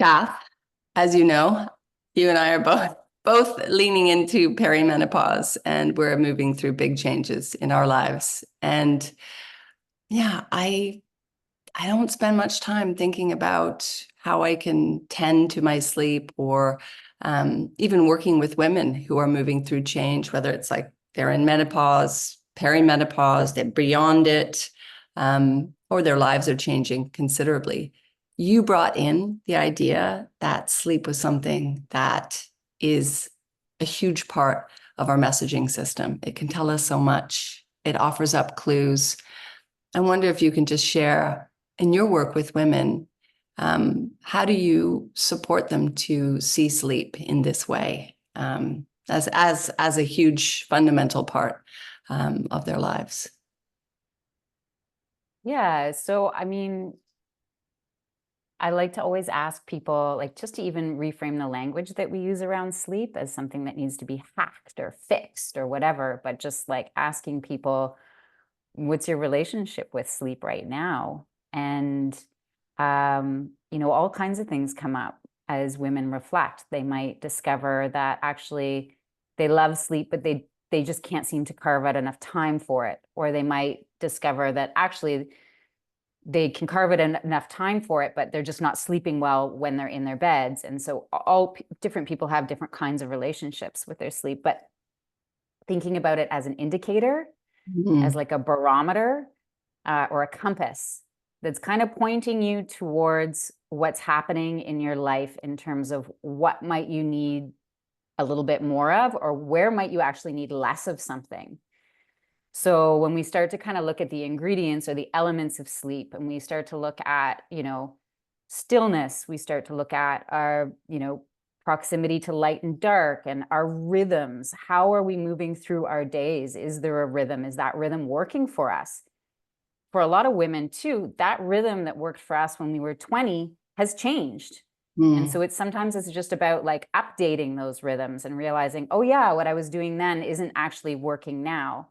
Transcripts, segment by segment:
Kath, as you know, you and I are both leaning into perimenopause, and we're moving through big changes in our lives. And yeah, I don't spend much time thinking about how I can tend to my sleep, or even working with women who are moving through change, whether it's like they're in menopause, perimenopause, they're beyond it, or their lives are changing considerably. You brought in the idea that sleep was something that is a huge part of our messaging system. It can tell us so much. It offers up clues. I wonder if you can just share in your work with women, how do you support them to see sleep in this way, as a huge fundamental part of their lives? Yeah. So, I like to always ask people, like, just to even reframe the language that we use around sleep as something that needs to be hacked or fixed or whatever, but just like asking people, what's your relationship with sleep right now? And, all kinds of things come up as women reflect. They might discover that actually they love sleep, but they just can't seem to carve out enough time for it. Or they might discover that actually they can carve it enough time for it, but they're just not sleeping well when they're in their beds. And so all different people have different kinds of relationships with their sleep, but thinking about it as an indicator, as Mm. like a barometer, or a compass that's kind of pointing you towards what's happening in your life in terms of what might you need a little bit more of, or where might you actually need less of something. So when we start to kind of look at the ingredients or the elements of sleep, and we start to look at, stillness, we start to look at our, proximity to light and dark and our rhythms. How are we moving through our days? Is there a rhythm? Is that rhythm working for us? For a lot of women too, that rhythm that worked for us when we were 20 has changed. And Mm. so it's just about like updating those rhythms and realizing, oh yeah, what I was doing then isn't actually working now.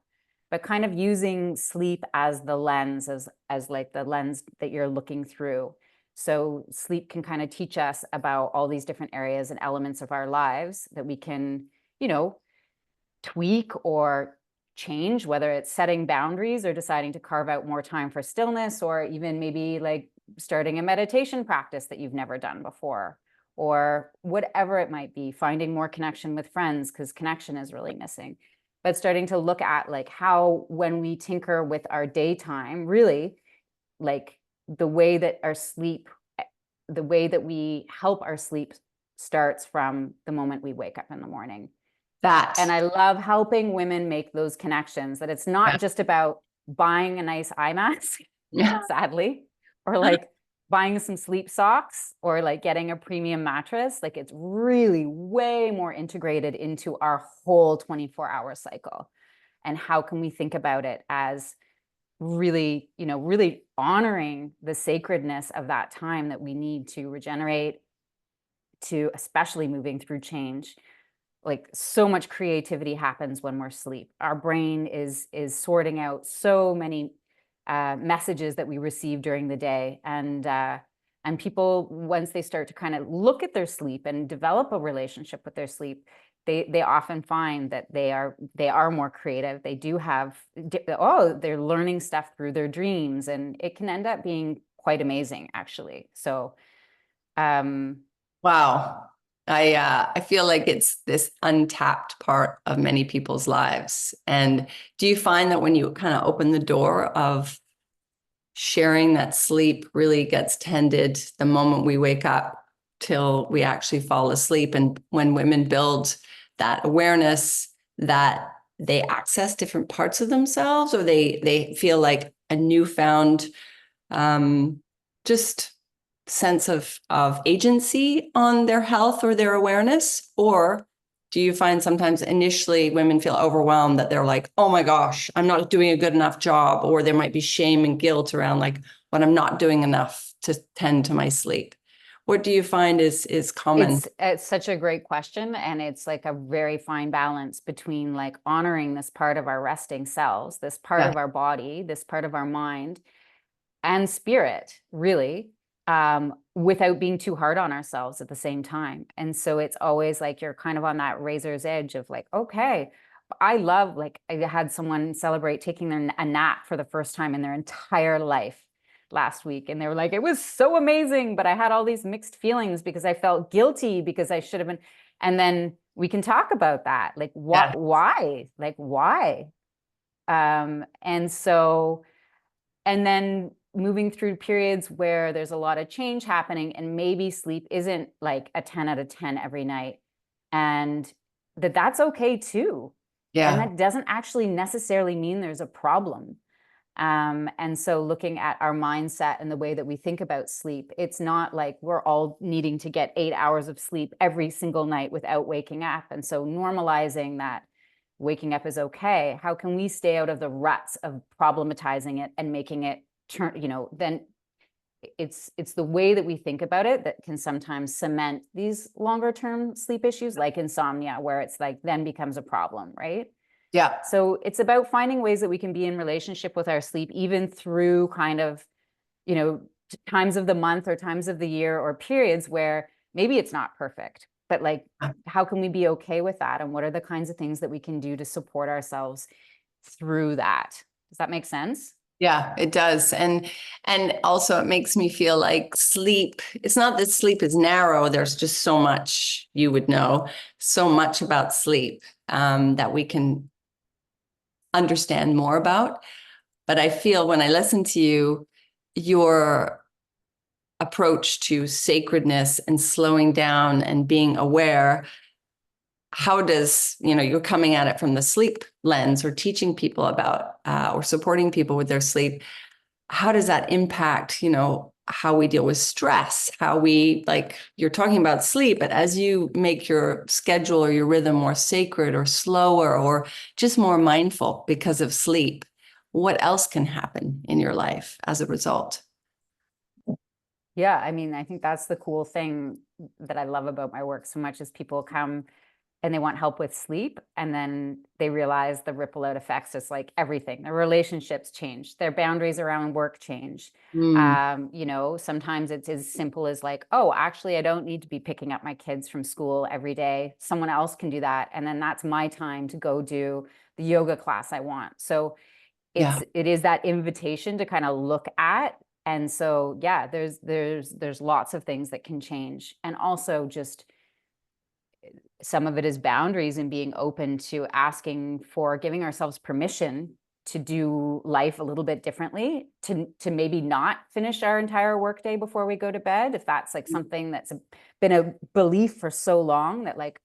But kind of using sleep as the lens, as like the lens that you're looking through. So sleep can kind of teach us about all these different areas and elements of our lives that we can, you know, tweak or change, whether it's setting boundaries or deciding to carve out more time for stillness, or even maybe like starting a meditation practice that you've never done before, or whatever it might be, finding more connection with friends because connection is really missing. But starting to look at like how, when we tinker with our daytime, really like the way that our sleep, the way that we help our sleep starts from the moment we wake up in the morning. And That, I love helping women make those connections, that it's yeah. not just about buying a nice eye mask, Yeah. sadly, or like buying some sleep socks or like getting a premium mattress. Like it's really way more integrated into our whole 24-hour cycle. And how can we think about it as really, really honoring the sacredness of that time that we need to regenerate, to especially moving through change. Like so much creativity happens when we're asleep. Our brain is sorting out so many messages that we receive during the day, and people, once they start to kind of look at their sleep and develop a relationship with their sleep, they often find that they are more creative. They do have, they're learning stuff through their dreams, and it can end up being quite amazing actually. So um Wow. I feel like it's this untapped part of many people's lives. And do you find that when you kind of open the door of sharing, that sleep really gets tended the moment we wake up till we actually fall asleep? And when women build that awareness, that they access different parts of themselves, or they feel like a newfound, just sense of agency on their health or their awareness? Or do you find sometimes initially women feel overwhelmed, that they're like, oh my gosh, I'm not doing a good enough job, or there might be shame and guilt around like when I'm not doing enough to tend to my sleep? What do you find is common? it's such a great question, and it's like a very fine balance between like honoring this part of our resting selves, this part Yeah. of our body, this part of our mind and spirit, really, without being too hard on ourselves at the same time. And so it's always like you're kind of on that razor's edge of like, okay, I love, like, I had someone celebrate taking a nap for the first time in their entire life last week. And they were like, it was so amazing, but I had all these mixed feelings because I felt guilty because I should have been. And then we can talk about that. Like, Yeah. why? Like, why? And so, and then moving through periods where there's a lot of change happening and maybe sleep isn't like a 10 out of 10 every night, and that's okay too. And Yeah. that doesn't actually necessarily mean there's a problem. And so looking at our mindset and the way that we think about sleep, it's not like we're all needing to get 8 hours of sleep every single night without waking up. And so normalizing that waking up is okay. How can we stay out of the ruts of problematizing it and making it turn, then it's the way that we think about it that can sometimes cement these longer term sleep issues like insomnia, where it's like then becomes a problem, right? Yeah. So it's about finding ways that we can be in relationship with our sleep, even through kind of, times of the month or times of the year or periods where maybe it's not perfect, but like, how can we be okay with that? And what are the kinds of things that we can do to support ourselves through that? Does that make sense? Yeah, it does. And also it makes me feel like sleep, it's not that sleep is narrow. There's just so much you would know, so much about sleep that we can understand more about. But I feel when I listen to you, your approach to sacredness and slowing down and being aware, how does, you're coming at it from the sleep lens or teaching people about or supporting people with their sleep. How does that impact, how we deal with stress, how we, like, you're talking about sleep, but as you make your schedule or your rhythm more sacred or slower or just more mindful because of sleep, what else can happen in your life as a result? Yeah, I mean, I think that's the cool thing that I love about my work so much is people come and they want help with sleep, and then they realize the ripple out effects is like everything. Their relationships change, their boundaries around work change. Mm, Sometimes it's as simple as like, oh, actually, I don't need to be picking up my kids from school every day. Someone else can do that. And then that's my time to go do the yoga class I want. So yeah. it is that invitation to kind of look at. And so, yeah, there's lots of things that can change. And also just some of it is boundaries and being open to asking for giving ourselves permission to do life a little bit differently, to maybe not finish our entire workday before we go to bed, if that's like something that's been a belief for so long that like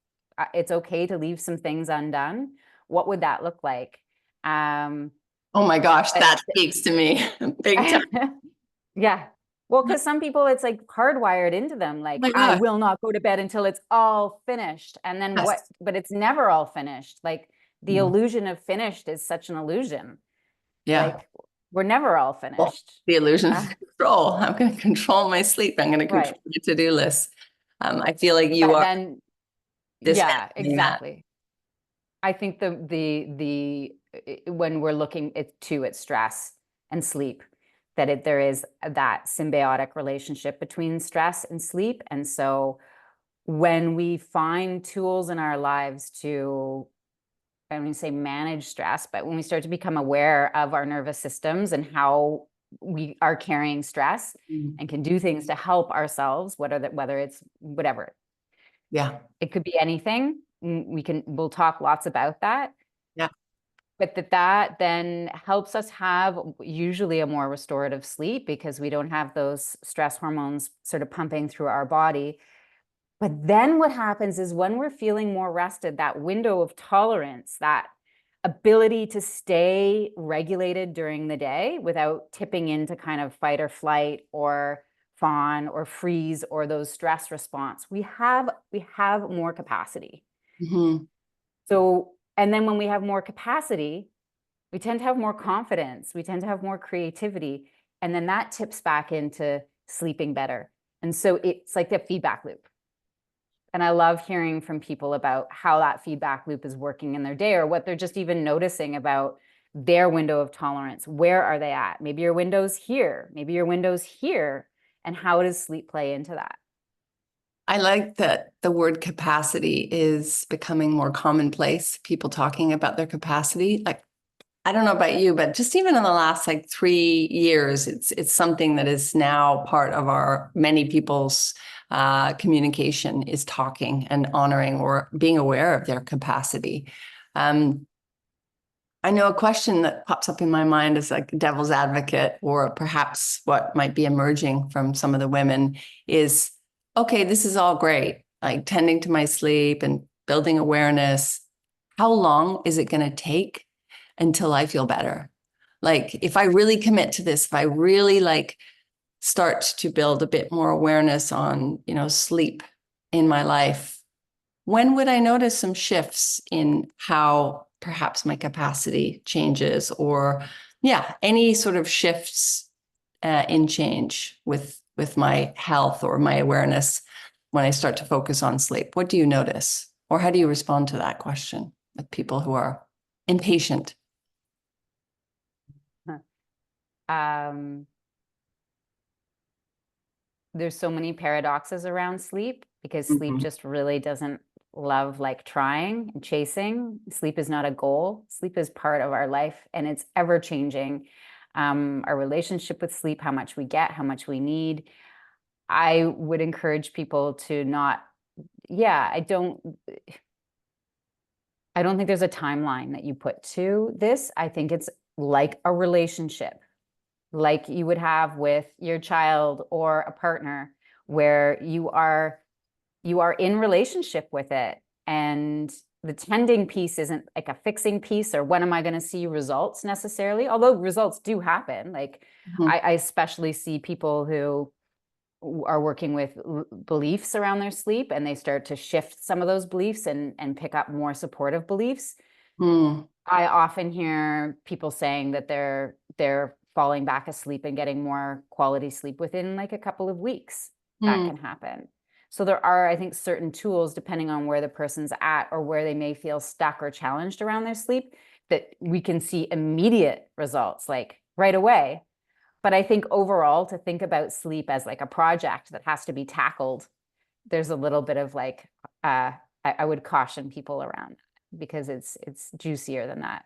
it's okay to leave some things undone. What would that look like? Oh my gosh, But that speaks to me big time. yeah. Well, because some people it's like hardwired into them, Oh like, my I gosh. will not go to bed until it's all finished. And then what? Yes. But it's never all finished. Like the No. illusion of finished is such an illusion. Yeah. Like we're never all Well, finished. the illusion Uh, of control. I'm going to control my sleep. I'm going to right. control my to-do list. I feel like you But are then, yeah, dismantling that. exactly. I think when we're looking at stress and sleep, that there is that symbiotic relationship between stress and sleep. And so when we find tools in our lives to, I don't even say manage stress, but when we start to become aware of our nervous systems and how we are carrying stress Mm. and can do things to help ourselves, whether it's whatever, Yeah. it could be anything. We'll talk lots about that, Yeah. but that then helps us have usually a more restorative sleep because we don't have those stress hormones sort of pumping through our body. But then what happens is when we're feeling more rested, that window of tolerance, that ability to stay regulated during the day without tipping into kind of fight or flight or fawn or freeze or those stress response, we have more capacity. Mhm. So, and then when we have more capacity, we tend to have more confidence, we tend to have more creativity, and then that tips back into sleeping better. And so it's like a feedback loop. And I love hearing from people about how that feedback loop is working in their day or what they're just even noticing about their window of tolerance. Where are they at? Maybe your window's here, maybe your window's here. And how does sleep play into that? I like that the word capacity is becoming more commonplace. People talking about their capacity. Like, I don't know about you, but just even in the last like 3 years, it's something that is now part of our many people's communication is talking and honoring or being aware of their capacity. Um, I know a question that pops up in my mind is like devil's advocate, or perhaps what might be emerging from some of the women is, okay, this is all great, like tending to my sleep and building awareness. How long is it going to take until I feel better? Like if I really commit to this, if I really like start to build a bit more awareness on, sleep in my life, when would I notice some shifts in how perhaps my capacity changes, or yeah, any sort of shifts in change with my health or my awareness when I start to focus on sleep? What do you notice? Or how do you respond to that question with people who are impatient? Um, there's so many paradoxes around sleep because sleep Mhm. just really doesn't love like trying and chasing. Sleep is not a goal. Sleep is part of our life and it's ever changing. Our relationship with sleep, how much we get, how much we need. I would encourage people to not, yeah, I don't think there's a timeline that you put to this. I think it's like a relationship, like you would have with your child or a partner, where you are in relationship with it. And the tending piece isn't like a fixing piece or when am I going to see results necessarily, although results do happen. Like Mhm. I especially see people who are working with beliefs around their sleep and they start to shift some of those beliefs and pick up more supportive beliefs. Mm. I often hear people saying that they're falling back asleep and getting more quality sleep within like a couple of weeks. That Mm. can happen. So there are, I think, certain tools depending on where the person's at or where they may feel stuck or challenged around their sleep that we can see immediate results like right away. But I think overall to think about sleep as like a project that has to be tackled, there's a little bit of like I would caution people around because it's juicier than that.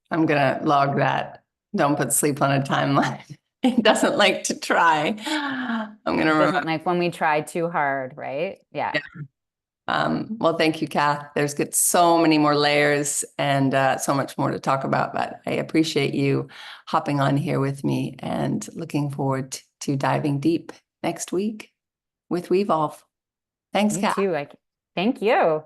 I'm gonna log that. Don't put sleep on a timeline. It doesn't like to try. I'm gonna It remember. doesn't like when we try too hard, right? Yeah. Well, thank you, Kath. There's got so many more layers and so much more to talk about, but I appreciate you hopping on here with me and looking forward to diving deep next week with WEvolve. Thanks, Me Kath. too. Like, thank you.